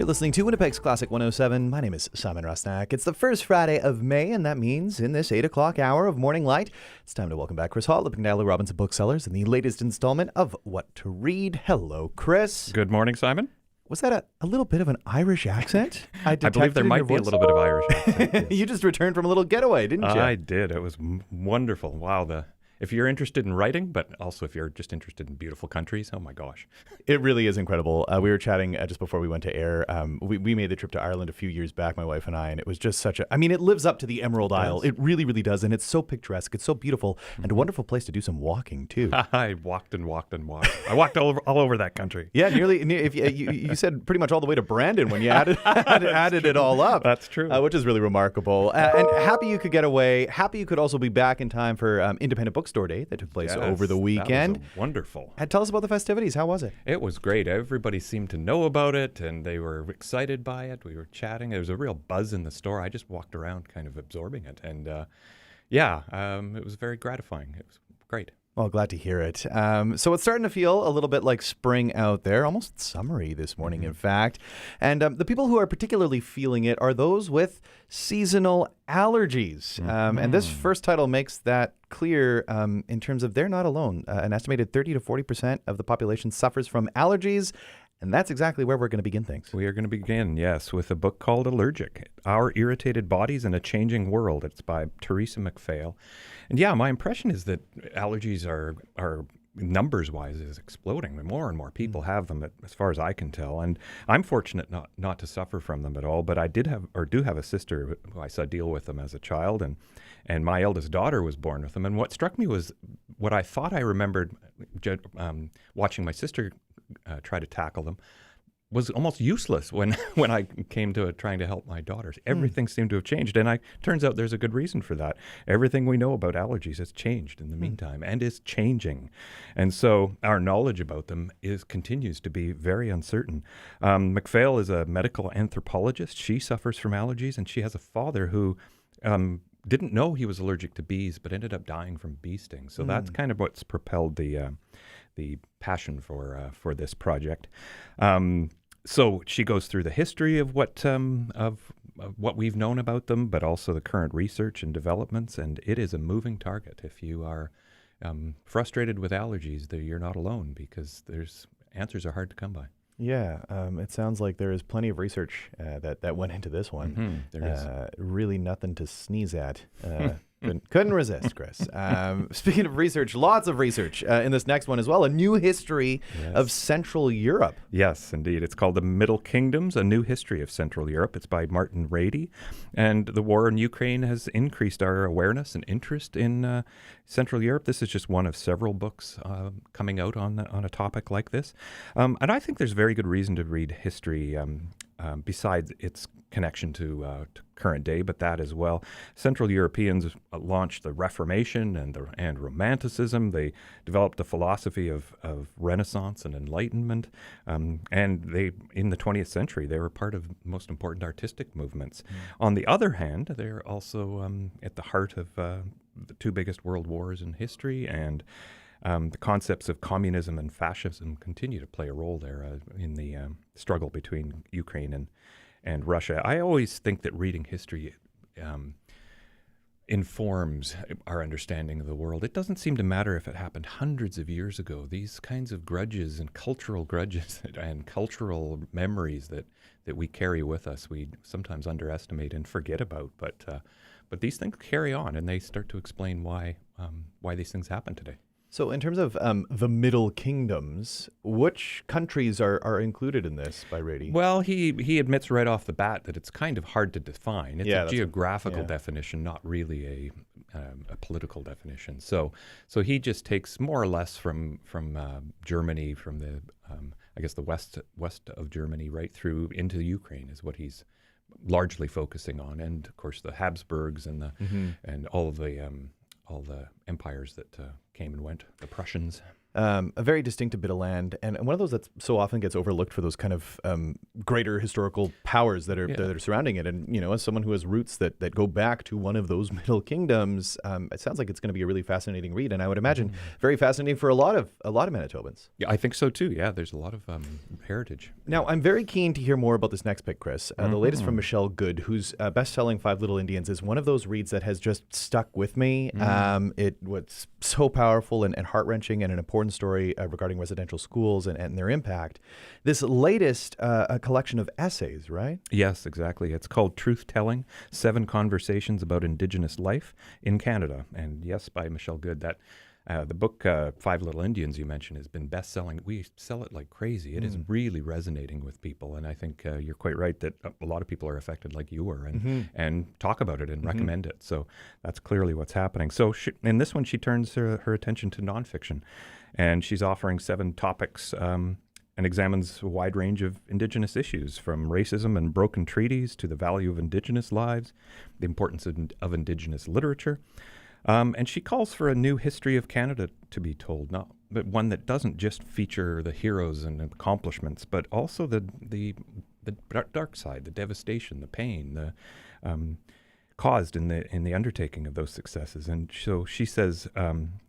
You're listening to Winnipeg's Classic 107. My name is Simon Rusnak. It's the first Friday of May, and that means in this 8 o'clock hour of morning light, it's time to welcome back Chris Hall of McNally Robinson Booksellers in the latest installment of What to Read. Hello, Chris. Good morning, Simon. Was that a little bit of an Irish accent? I believe there might be a little bit of Irish accent. Yes. You just returned from a little getaway, didn't you? I did. It was wonderful. Wow. If you're interested in writing, but also if you're just interested in beautiful countries, oh my gosh. It really is incredible. We were chatting just before we went to air. We made the trip to Ireland a few years back, my wife and I, and it was just it lives up to the Emerald Isle. It really, really does. And it's so picturesque. It's so beautiful and a wonderful place to do some walking, too. I walked and walked and walked. I walked all over that country. Yeah, if you said pretty much all the way to Brandon when you added it all up. That's true. Which is really remarkable. And happy you could get away. Happy you could also be back in time for Independent Bookstore Day that took place over the weekend. That was wonderful. And tell us about the festivities. How was it? It was great. Everybody seemed to know about it, and they were excited by it. We were chatting. There was a real buzz in the store. I just walked around kind of absorbing it. And it was very gratifying. It was great. Well, glad to hear it. So it's starting to feel a little bit like spring out there, almost summery this morning, in fact. And the people who are particularly feeling it are those with seasonal allergies. And this first title makes that clear in terms of they're not alone. An estimated 30 to 40% of the population suffers from allergies. And that's exactly where we're going to begin things. We are going to begin, yes, with a book called Allergic, Our Irritated Bodies in a Changing World. It's by Teresa McPhail. And yeah, my impression is that allergies are numbers-wise is exploding. More and more people have them, as far as I can tell. And I'm fortunate not to suffer from them at all. But I do have a sister who I saw deal with them as a child. And my eldest daughter was born with them. And what struck me was what I thought I remembered watching my sister try to tackle them was almost useless when I came to trying to help my daughters. Everything seemed to have changed, and turns out there's a good reason for that. Everything we know about allergies has changed in the meantime and is changing. And so our knowledge about them continues to be very uncertain. McPhail is a medical anthropologist. She suffers from allergies, and she has a father who didn't know he was allergic to bees, but ended up dying from bee stings. So that's kind of what's propelled the passion for this project. So she goes through the history of what we've known about them, but also the current research and developments. And it is a moving target. If you are frustrated with allergies, you're not alone, because answers are hard to come by. Yeah, it sounds like there is plenty of research that went into this one. There is. Really nothing to sneeze at. Couldn't resist, Chris. Speaking of research, lots of research in this next one as well. A new history of Central Europe. Yes, indeed. It's called The Middle Kingdoms, A New History of Central Europe. It's by Martin Rady. And the war in Ukraine has increased our awareness and interest in Central Europe. This is just one of several books coming out on a topic like this. And I think there's very good reason to read history besides its connection to current day, but that as well. Central Europeans launched the Reformation and Romanticism. They developed a philosophy of Renaissance and Enlightenment, and they, in the 20th century, they were part of the most important artistic movements. On the other hand, they're also at the heart of the two biggest world wars in history, and the concepts of communism and fascism continue to play a role there in the struggle between Ukraine and Russia. I always think that reading history informs our understanding of the world. It doesn't seem to matter if it happened hundreds of years ago. These kinds of grudges and cultural memories that we carry with us, we sometimes underestimate and forget about. But these things carry on, and they start to explain why these things happen today. So in terms of the Middle Kingdoms, which countries are included in this by Rady? Well, he admits right off the bat that it's kind of hard to define. It's a geographical definition, not really a political definition. So he just takes more or less from Germany, from the the west of Germany, right through into Ukraine is what he's largely focusing on, and of course the Habsburgs and all the empires that came and went, the Prussians. A very distinctive bit of land, and one of those that so often gets overlooked for those kind of greater historical powers that are surrounding it. And as someone who has roots that go back to one of those Middle Kingdoms, it sounds like it's going to be a really fascinating read, and I would imagine very fascinating for a lot of Manitobans. Yeah, I think so too. Yeah, there's a lot of heritage. Now, I'm very keen to hear more about this next pick, Chris. The latest from Michelle Good, whose best-selling Five Little Indians is one of those reads that has just stuck with me. It was so powerful and heart-wrenching, and an important story regarding residential schools and their impact. This latest a collection of essays, right? Yes, exactly. It's called Truth Telling, 7 Conversations About Indigenous Life in Canada. And yes, by Michelle Good. That the book, Five Little Indians, you mentioned, has been best-selling. We sell it like crazy. It is really resonating with people. And I think you're quite right that a lot of people are affected like you were and talk about it and recommend it. So that's clearly what's happening. So in this one, she turns her attention to nonfiction. And she's offering 7 topics and examines a wide range of Indigenous issues, from racism and broken treaties to the value of Indigenous lives, the importance of Indigenous literature. And she calls for a new history of Canada to be told, but one that doesn't just feature the heroes and accomplishments, but also the dark side, the devastation, the pain, the caused in the undertaking of those successes. And so she says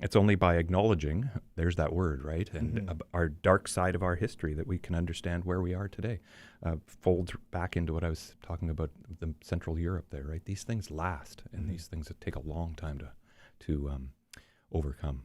it's only by acknowledging, there's that word, right, and our dark side of our history that we can understand where we are today. Folds back into what I was talking about, the Central Europe there, right? These things last, and these things that take a long time to overcome.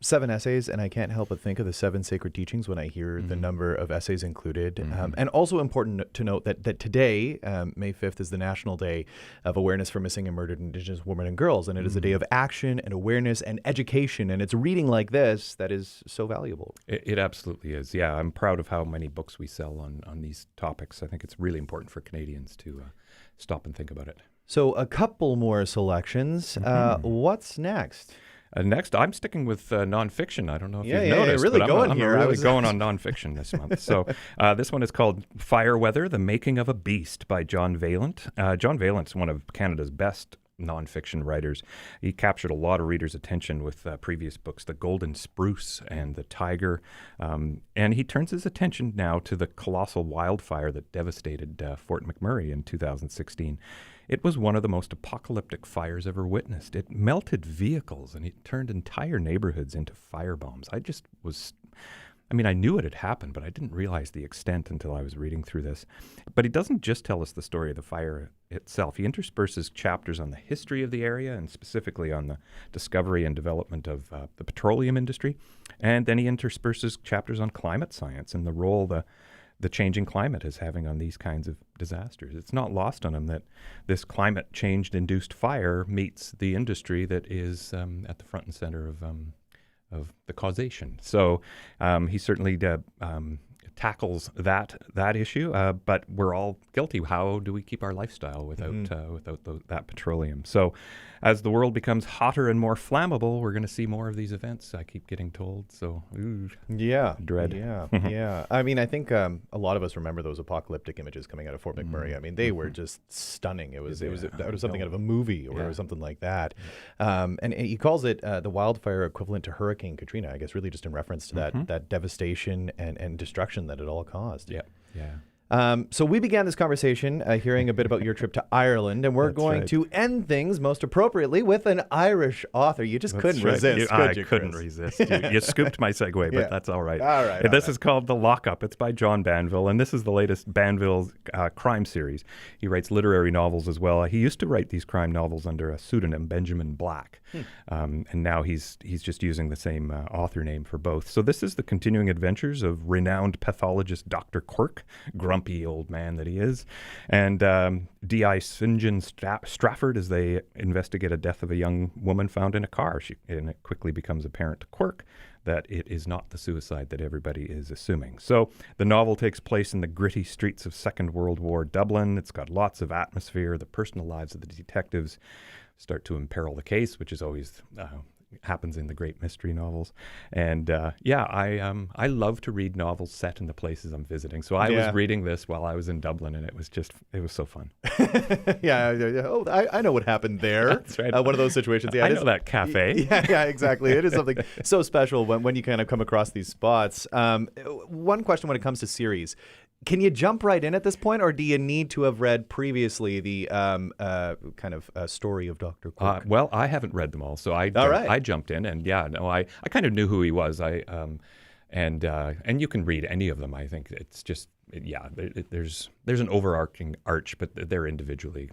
7 essays, and I can't help but think of the 7 sacred teachings when I hear the number of essays included. And also important to note that today, May 5th, is the National Day of Awareness for Missing and Murdered Indigenous Women and Girls, and it is a day of action and awareness and education, and it's reading like this that is so valuable. It absolutely is. Yeah, I'm proud of how many books we sell on these topics. I think it's really important for Canadians to stop and think about it. So a couple more selections. What's next? Next, I'm sticking with nonfiction. I don't know if you've noticed. noticed, Really but going I'm here. really going on nonfiction this month. So this one is called Fire Weather, The Making of a Beast by John Vaillant. John Vaillant's one of Canada's best nonfiction writers. He captured a lot of readers' attention with previous books, The Golden Spruce and The Tiger. And he turns his attention now to the colossal wildfire that devastated Fort McMurray in 2016. It was one of the most apocalyptic fires ever witnessed. It melted vehicles and it turned entire neighborhoods into firebombs. I knew it had happened, but I didn't realize the extent until I was reading through this. But he doesn't just tell us the story of the fire itself. He intersperses chapters on the history of the area and specifically on the discovery and development of the petroleum industry. And then he intersperses chapters on climate science and the role the changing climate is having on these kinds of disasters. It's not lost on him that this climate change-induced fire meets the industry that is at the front and center of the causation. So he certainly tackles that issue, but we're all guilty. How do we keep our lifestyle without that petroleum? So as the world becomes hotter and more flammable, we're going to see more of these events, I keep getting told. So, dread. Yeah. I think a lot of us remember those apocalyptic images coming out of Fort McMurray. They were just stunning. It was something out of a movie or something like that. And he calls it the wildfire equivalent to Hurricane Katrina, I guess, really just in reference to that devastation and destruction that it all caused. So we began this conversation hearing a bit about your trip to Ireland, and we're going to end things most appropriately with an Irish author. You just couldn't resist, could you, couldn't Chris? resist. You scooped my segue, but that's all right. This is called The Lockup. It's by John Banville, and this is the latest Banville's crime series. He writes literary novels as well. He used to write these crime novels under a pseudonym, Benjamin Black, and now he's just using the same author name for both. So this is the continuing adventures of renowned pathologist Dr. Quirk, grumpy old man that he is, and D.I. St. John Strafford as they investigate a death of a young woman found in a car. And it quickly becomes apparent to Quirk that it is not the suicide that everybody is assuming. So the novel takes place in the gritty streets of Second World War Dublin. It's got lots of atmosphere. The personal lives of the detectives start to imperil the case, which is always happens in the great mystery novels. And I love to read novels set in the places I'm visiting. So I was reading this while I was in Dublin, and it was so fun. Oh, I know what happened there. That's right. One of those situations. Yeah, I know that cafe. Yeah, exactly. It is something so special when you kind of come across these spots. One question when it comes to series. Can you jump right in at this point, or do you need to have read previously the kind of story of Dr. Quirk? Well, I haven't read them all, so I jumped in, and I kind of knew who he was. And you can read any of them. I think it's just there's an overarching arch, but they're individually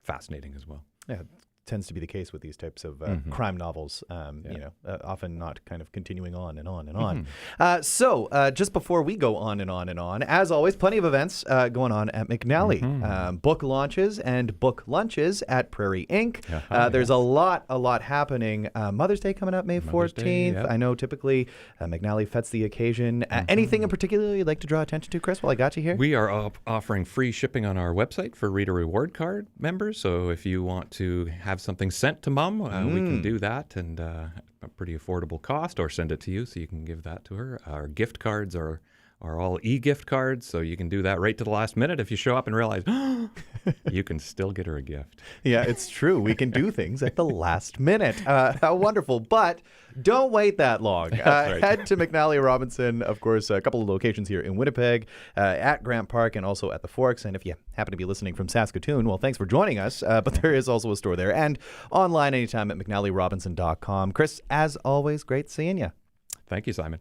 fascinating as well. Yeah. Tends to be the case with these types of crime novels, often not kind of continuing on and on and on. So just before we go on and on and on, as always, plenty of events going on at McNally. Book launches and book lunches at Prairie Ink. There's a lot happening. Mother's Day coming up May 14th. Day, I know typically McNally fets the occasion. Anything in particular you'd like to draw attention to, Chris, while I got you here? We are offering free shipping on our website for Reader Reward Card members. So if you want to have something sent to Mom, we can do that, and a pretty affordable cost, or send it to you so you can give that to her. Our gift cards are all e-gift cards, so you can do that right to the last minute if you show up and realize you can still get her a gift. Yeah, it's true. We can do things at the last minute. How wonderful. But don't wait that long. Right. Head to McNally Robinson, of course, a couple of locations here in Winnipeg, at Grant Park, and also at the Forks. And if you happen to be listening from Saskatoon, well, thanks for joining us. But there is also a store there, and online anytime at McNallyRobinson.com. Chris, as always, great seeing you. Thank you, Simon.